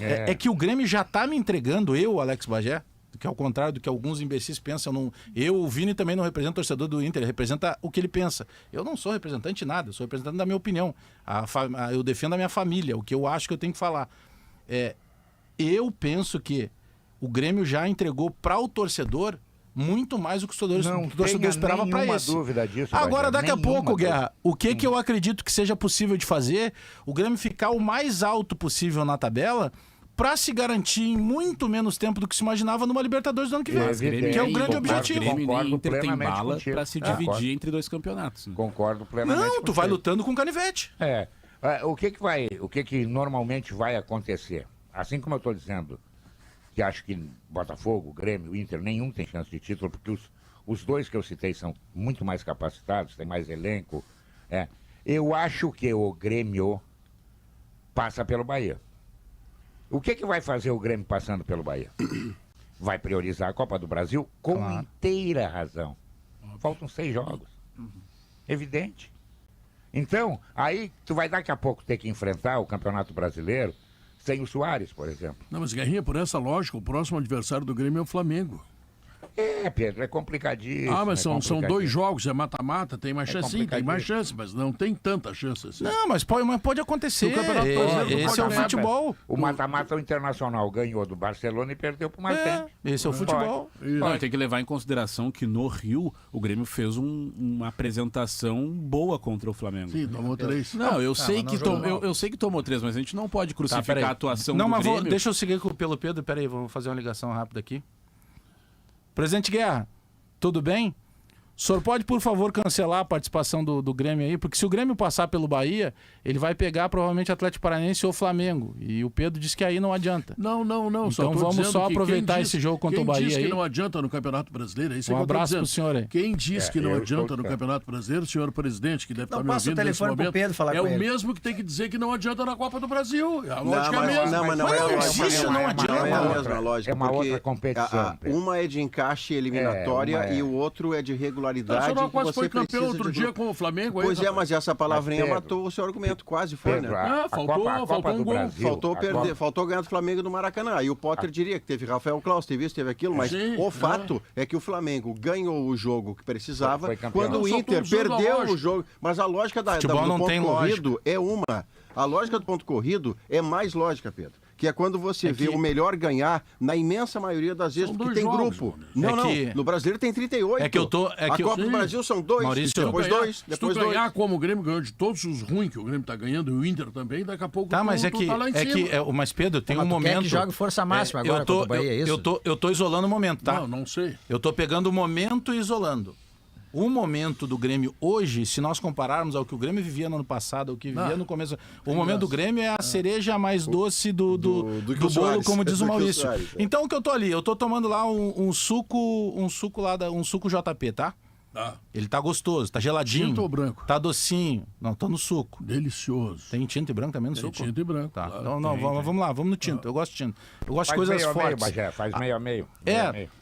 É que o Grêmio já tá me entregando, Alex Bagé, que ao contrário do que alguns imbecis pensam, o Vini também não representa o torcedor do Inter, ele representa o que ele pensa. Eu não sou representante de nada, eu sou representante da minha opinião. Eu defendo a minha família, o que eu acho que eu tenho que falar. Eu penso que o Grêmio já entregou para o torcedor muito mais do que o torcedor esperava para esse. Dúvida disso, agora, daqui a pouco, dúvida. Guerra, o que eu acredito que seja possível de fazer, o Grêmio ficar o mais alto possível na tabela para se garantir em muito menos tempo do que se imaginava numa Libertadores do ano que vem, que é o grande objetivo. O Grêmio e Inter tem bala contigo. para se dividir entre dois campeonatos. Né? Concordo plenamente Não, tu vai lutando com canivete. O que normalmente vai acontecer? Assim como eu estou dizendo, que acho que Botafogo, Grêmio, Inter, nenhum tem chance de título, porque os dois que eu citei são muito mais capacitados, tem mais elenco. Eu acho que o Grêmio passa pelo Bahia. O que vai fazer o Grêmio passando pelo Bahia? Vai priorizar a Copa do Brasil com inteira razão. Faltam 6 jogos. Evidente. Então, aí tu vai daqui a pouco ter que enfrentar o Campeonato Brasileiro sem o Soares, por exemplo. Não, mas Guerrinha, por essa lógica, o próximo adversário do Grêmio é o Flamengo. Pedro, é complicadíssimo. Mas são 2 jogos, é mata-mata, tem mais chance, sim, tem mais chance, mas não tem tanta chance assim. Não, mas pode acontecer. Esse é o futebol. O mata-mata, o Internacional ganhou do Barcelona e perdeu pro Martins. Esse é o futebol. Não, tem que levar em consideração que no Rio o Grêmio fez uma apresentação boa contra o Flamengo. Sim, tomou 3. Não, eu sei que tomou 3, mas a gente não pode crucificar a atuação do Grêmio. Deixa eu seguir pelo Pedro, peraí, vou fazer uma ligação rápida aqui. Presidente Guerra, tudo bem? O senhor pode, por favor, cancelar a participação do Grêmio aí? Porque se o Grêmio passar pelo Bahia, ele vai pegar provavelmente Atlético Paranaense ou Flamengo. E o Pedro disse que aí não adianta. Não. Então vamos só aproveitar esse jogo contra o Bahia aí. Quem disse que não adianta no Campeonato Brasileiro? Um abraço pro senhor aí. Quem disse que não adianta no Campeonato Brasileiro, senhor presidente, que deve estar me ouvindo nesse momento, é o mesmo que tem que dizer que não adianta na Copa do Brasil. A lógica é a mesma. Mas não existe, não adianta. Não é a mesma lógica. É uma outra competição. Uma é de encaixe eliminatória e o outro é de regularidade. Quase foi campeão outro dia com o Flamengo. Pois mas essa palavrinha matou o seu argumento, quase foi, né? Faltou um gol. Faltou ganhar do Flamengo no Maracanã. E o Potter diria que teve Rafael Claus, teve isso, teve aquilo, mas o fato é que o Flamengo ganhou o jogo que precisava quando o Inter perdeu o jogo. Mas a lógica do ponto corrido é uma. A lógica do ponto corrido é mais lógica, Pedro. Que é quando você vê o melhor ganhar na imensa maioria das vezes, porque tem jogos, grupo. Não, no brasileiro tem 38. A Copa do Brasil são 2, Maurício, depois 2, depois 2. Se tu ganhar como o Grêmio ganhou de todos os ruins que o Grêmio tá ganhando, e o Inter também, daqui a pouco mas tá lá em cima. Mas Pedro, tem um momento... Quer que jogue força máxima agora contra o Bahia, é isso? Eu tô isolando o momento, tá? Não sei. Eu tô pegando o momento e isolando. O momento do Grêmio hoje, se nós compararmos ao que o Grêmio vivia no ano passado, ao que vivia no começo, o momento do Grêmio é a cereja mais doce do bolo, como diz o Maurício. Então o que eu tô ali? Eu tô tomando lá um suco JP, tá? Ele tá gostoso, tá geladinho. Tinto ou branco? Tá docinho. Não, tô no suco. Delicioso. Tem tinto e branco também no suco? Tem tinto e branco. Tá. Claro, vamos lá, vamos no tinto. Eu gosto de tinto. Eu gosto de coisas fortes. Faz meio a meio.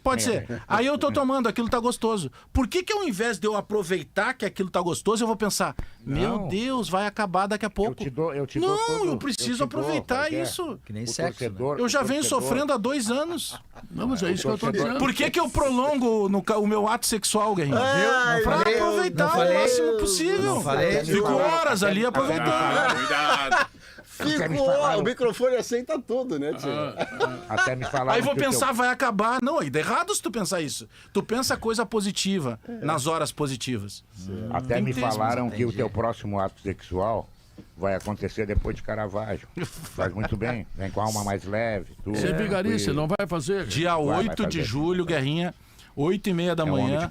Pode ser. Aí eu tô tomando, aquilo tá gostoso. Por que ao invés de eu aproveitar que aquilo tá gostoso, eu vou pensar, meu Deus, vai acabar daqui a pouco. Eu te dou tudo. Eu preciso aproveitar isso. Que nem sexo. Eu já venho sofrendo há 2 anos. Não, mas é isso que eu tô dizendo. Por que eu prolongo o meu ato sexual, Guerrinho? Pra aproveitar o máximo possível. Fico horas ali aproveitando. O microfone aceita tudo, né, tio? Até me falar. Aí vou pensar, vai acabar. Não, é errado se tu pensar isso. Tu pensa coisa positiva nas horas positivas. Até me falaram que o teu próximo ato sexual vai acontecer depois de Caravaggio. Faz muito bem. Vem com a alma mais leve. Você é vigarista, não vai fazer. Dia 8 de julho, Guerrinha. 8h30 da manhã,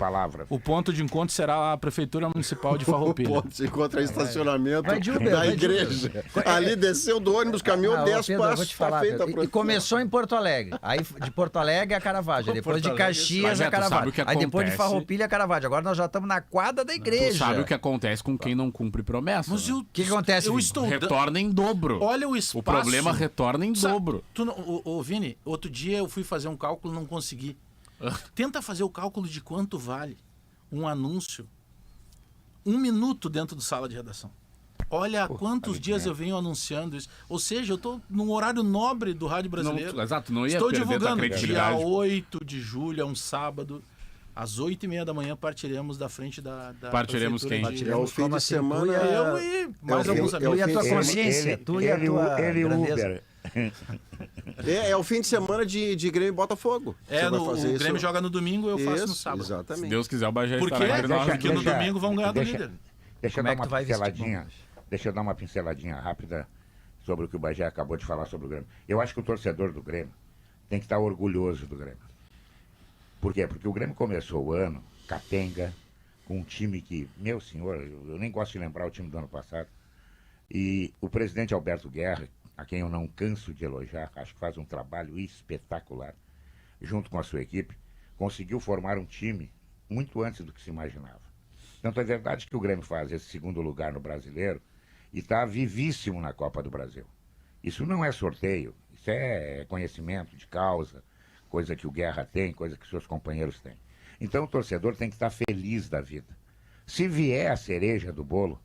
o ponto de encontro será a Prefeitura Municipal de Farroupilha. O ponto de encontro é estacionamento da igreja. Ali desceu do ônibus, caminhou 10 passos, tá feita a E começou em Porto Alegre. Aí de Porto Alegre a Caravaggio. Depois de Caxias a Caravaggio. Aí depois de Farroupilha a Caravaggio. Agora nós já estamos na quadra da igreja. Tu sabe o que acontece com quem não cumpre promessas? Mas o que acontece? Retorna em dobro. Olha o espaço. O problema retorna em dobro. Vini, outro dia eu fui fazer um cálculo e não consegui. Tenta fazer o cálculo de quanto vale um anúncio 1 minuto dentro do sala de redação. Olha quantos dias eu venho anunciando isso. Ou seja, eu estou num horário nobre do Rádio Brasileiro. Não ia Estou perder divulgando tua dia 8 de julho, é um sábado. Às 8h30 da manhã partiremos da frente da Partiremos quem? É o fim de semana. Eu e mais alguns amigos. Tu e a tua consciência. Tu e a tua grandeza. É o fim de semana de Grêmio e Botafogo. O Grêmio joga no domingo, eu faço no sábado. Exatamente. Se Deus quiser, o Bagé Por quê? Porque no domingo vão ganhar do líder. Deixa eu dar uma pinceladinha rápida sobre o que o Bagé acabou de falar sobre o Grêmio. Eu acho que o torcedor do Grêmio tem que estar orgulhoso do Grêmio. Por quê? Porque o Grêmio começou o ano capenga, com um time que, meu senhor, eu nem gosto de lembrar o time do ano passado. E o presidente Alberto Guerra, a quem eu não canso de elogiar, acho que faz um trabalho espetacular, junto com a sua equipe, conseguiu formar um time muito antes do que se imaginava. Tanto é verdade que o Grêmio faz esse segundo lugar no Brasileiro e está vivíssimo na Copa do Brasil. Isso não é sorteio, isso é conhecimento de causa, coisa que o Guerra tem, coisa que seus companheiros têm. Então o torcedor tem que estar feliz da vida. Se vier a cereja do bolo,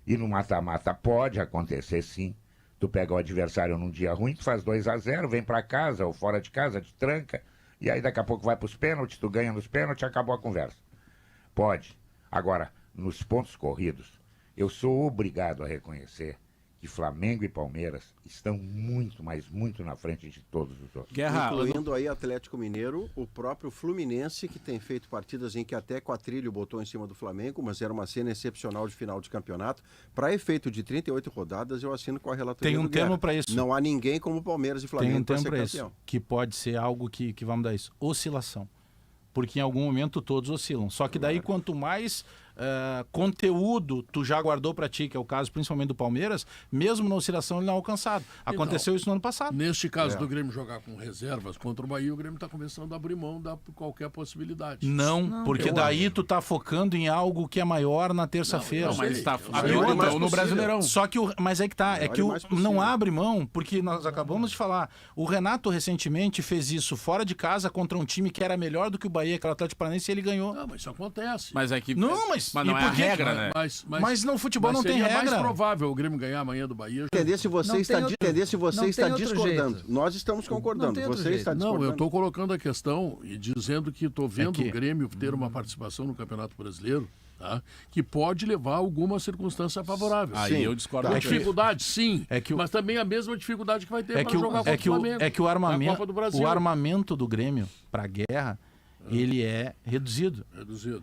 e no mata-mata pode acontecer sim, tu pega o adversário num dia ruim, tu faz 2-0, vem para casa ou fora de casa, te tranca, e aí daqui a pouco vai para os pênaltis, tu ganha nos pênaltis, acabou a conversa. Pode. Agora, nos pontos corridos, eu sou obrigado a reconhecer que Flamengo e Palmeiras estão muito, mas muito na frente de todos os outros. Incluindo aí Atlético Mineiro, o próprio Fluminense, que tem feito partidas em que até Quatrilho botou em cima do Flamengo, mas era uma cena excepcional de final de campeonato. Para efeito de 38 rodadas, eu assino com a relatoria. Tem um termo para isso. Não há ninguém como Palmeiras e Flamengo para ser campeão. Isso, que pode ser algo que vai mudar isso. Oscilação. Porque em algum momento todos oscilam. Só que daí quanto mais conteúdo tu já guardou para ti, que é o caso principalmente do Palmeiras, mesmo na oscilação ele não é alcançado. Aconteceu isso no ano passado. Neste caso do Grêmio jogar com reservas contra o Bahia, o Grêmio está começando a abrir mão de qualquer possibilidade. Não, porque daí tu tá focando em algo que é maior na terça-feira. Mas está no Brasileirão. Só que mas é que tá, não abre mão, porque nós acabamos de falar, o Renato recentemente fez isso fora de casa contra um time que era melhor do que o Bahia, que era o Atlético Paranaense, e ele ganhou. Não, mas isso acontece. Mas é que mas não é a regra, né? Mas no futebol não tem regra. É mais provável o Grêmio ganhar amanhã do Bahia. Entender se você está discordando. Nós estamos concordando. Você está discordando. Não, eu estou colocando a questão e dizendo que estou vendo o Grêmio ter uma participação no Campeonato Brasileiro, tá? Que pode levar a alguma circunstância favorável. Aí eu discordo. A dificuldade, sim, mas também a mesma dificuldade que vai ter para jogar contra o Flamengo. É que o armamento do Grêmio para a guerra, ele é reduzido.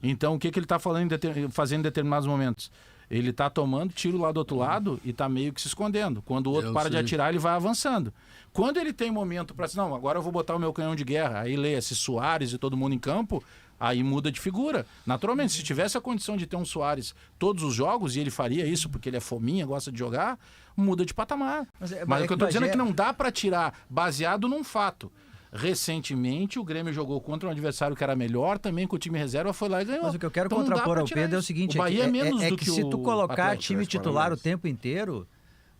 Então, o que ele está fazendo em determinados momentos? Ele está tomando tiro lá do outro lado e está meio que se escondendo. Quando o outro para de atirar, ele vai avançando. Quando ele tem momento para não, agora eu vou botar o meu canhão de guerra, aí leia-se Soares e todo mundo em campo, aí muda de figura. Naturalmente, se tivesse a condição de ter um Soares todos os jogos, e ele faria isso porque ele é fominha, gosta de jogar, muda de patamar. Mas o que eu estou dizendo é que não dá para tirar baseado num fato. Recentemente, o Grêmio jogou contra um adversário que era melhor, também com o time reserva, foi lá e ganhou. Mas o que eu quero contrapor ao Pedro é o seguinte, o Bahia é menos do que se tu colocar time titular o tempo inteiro,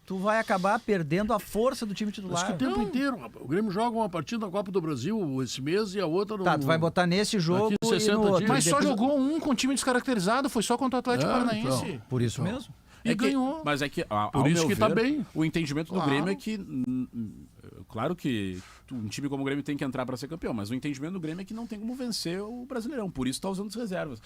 tu vai acabar perdendo a força do time titular. Mas que o tempo inteiro, rapaz. O Grêmio joga uma partida da Copa do Brasil esse mês e a outra no... Tá, tu vai botar nesse jogo e no outro. Mas só jogou um com time descaracterizado, foi só contra o Atlético Paranaense. Então, por isso mesmo. E ganhou. Mas é que, por isso que tá bem. O entendimento do Grêmio é que, claro que um time como o Grêmio tem que entrar para ser campeão, mas o entendimento do Grêmio é que não tem como vencer o Brasileirão, por isso tá usando as reservas.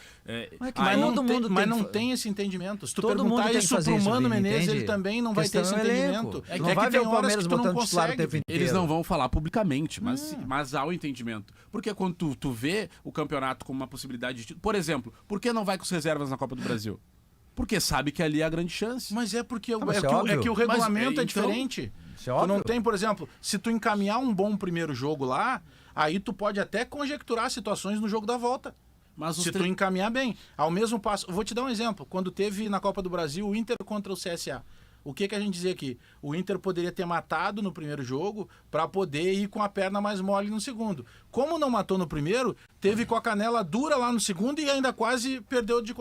Mas não tem esse entendimento. Se tu perguntar isso pro Mano Menezes, ele também não vai ter esse entendimento. É que vai ver o Palmeiras botando titular o tempo inteiro. Eles não vão falar publicamente, mas há o entendimento. Porque quando tu vê o campeonato como uma possibilidade de... Por exemplo, por que não vai com as reservas na Copa do Brasil? Porque sabe que ali é a grande chance. Mas é porque o regulamento é diferente. Tu não tem, por exemplo, se tu encaminhar um bom primeiro jogo lá, aí tu pode até conjecturar situações no jogo da volta. Mas se tu encaminhar bem. Ao mesmo passo, vou te dar um exemplo. Quando teve na Copa do Brasil o Inter contra o CSA. O que a gente dizia aqui? O Inter poderia ter matado no primeiro jogo para poder ir com a perna mais mole no segundo. Como não matou no primeiro, teve com a canela dura lá no segundo e ainda quase perdeu de...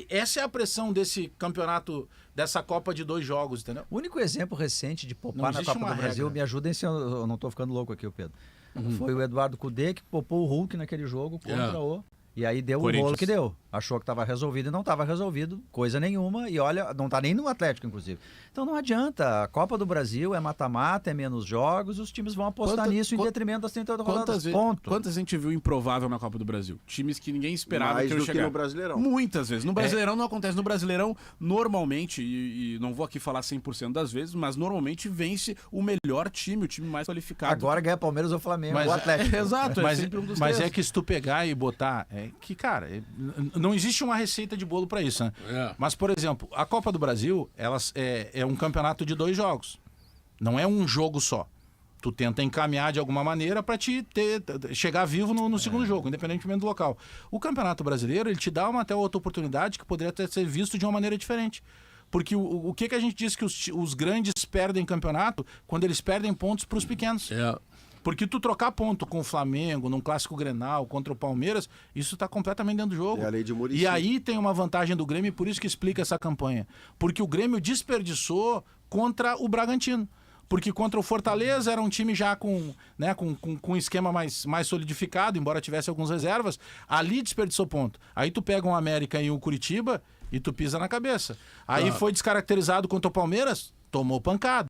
Essa é a pressão desse campeonato, dessa Copa de 2 jogos, entendeu? O único exemplo recente de poupar na Copa do Brasil, me ajudem se eu não estou ficando louco aqui, Pedro. Foi o Eduardo Cudê que poupou o Hulk naquele jogo contra o... E aí deu o rolo que deu. Achou que estava resolvido e não estava resolvido, coisa nenhuma. E olha, não está nem no Atlético, inclusive. Então não adianta. A Copa do Brasil é mata-mata, é menos jogos, os times vão apostar nisso em detrimento das 38 rodadas. Quantas a gente viu improvável na Copa do Brasil? Times que ninguém esperava mais que do chegar. Que no Brasileirão. Muitas vezes. No Brasileirão não acontece. No Brasileirão, normalmente, e não vou aqui falar 100% das vezes, mas normalmente vence o melhor time, o time mais qualificado. Agora ganha Palmeiras ou Flamengo, o Atlético. Exato, mas, sempre um dos mas três. é que se tu pegar e botar... cara, não existe uma receita de bolo para isso, né? Mas, por exemplo, a Copa do Brasil, é um campeonato de 2 jogos. Não é um jogo só. Tu tenta encaminhar de alguma maneira para chegar vivo no segundo jogo, independentemente do local. O Campeonato Brasileiro, ele te dá até outra oportunidade que poderia ter ser visto de uma maneira diferente. Porque o que a gente diz que os grandes perdem campeonato quando eles perdem pontos para os pequenos. Porque tu trocar ponto com o Flamengo, num clássico Grenal, contra o Palmeiras, isso está completamente dentro do jogo. É a lei de Muricy. E aí tem uma vantagem do Grêmio, e por isso que explica essa campanha. Porque o Grêmio desperdiçou contra o Bragantino. Porque contra o Fortaleza era um time já com um esquema mais solidificado, embora tivesse algumas reservas. Ali desperdiçou ponto. Aí tu pega um América e um Curitiba e tu pisa na cabeça. Aí foi descaracterizado contra o Palmeiras, tomou pancada.